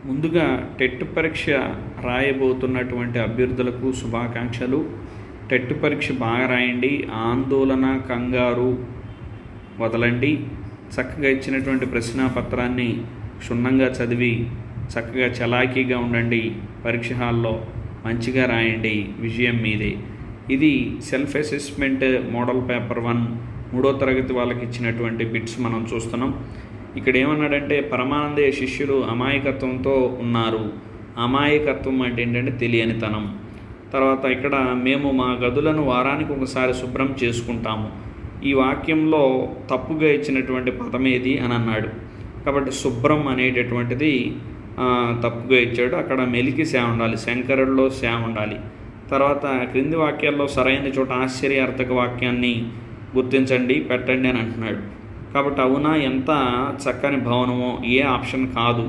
ముందుగా టెట్ పరీక్ష రాయబోతున్నటువంటి అభ్యర్థులకు శుభాకాంక్షలు. టెట్ పరీక్ష బాగా రాయండి. ఆందోళన, కంగారు వదలండి. చక్కగా ఇచ్చినటువంటి ప్రశ్నాపత్రాన్ని క్షుణ్ణంగా చదివి చక్కగా చలాకీగా ఉండండి. పరీక్ష హాల్లో మంచిగా రాయండి. విజయం మీదే. ఇది సెల్ఫ్ అసెస్మెంట్ మోడల్ పేపర్ 1 3వ తరగతి వాళ్ళకి ఇచ్చినటువంటి బిట్స్ మనం చూస్తున్నాం. ఇక్కడ ఏమన్నాడంటే, పరమానందయ్య శిష్యులు అమాయకత్వంతో ఉన్నారు. అమాయకత్వం అంటే ఏంటంటే తెలియనితనం. తర్వాత ఇక్కడ మేము మా గదులను వారానికి ఒకసారి శుభ్రం చేసుకుంటాము. ఈ వాక్యంలో తప్పుగా ఇచ్చినటువంటి పదం ఏది అని అన్నాడు. కాబట్టి శుభ్రం అనేటటువంటిది తప్పుగా ఇచ్చాడు. అక్కడ మెలికి శా ఉండాలి, శంకరుల్లో శా ఉండాలి. తర్వాత క్రింది వాక్యాల్లో సరైన చోట ఆశ్చర్యార్థక వాక్యాన్ని గుర్తించండి, పెట్టండి అని అంటున్నాడు. కాబట్టి అవునా ఎంత చక్కని భవనమో ఏ ఆప్షన్ కాదు.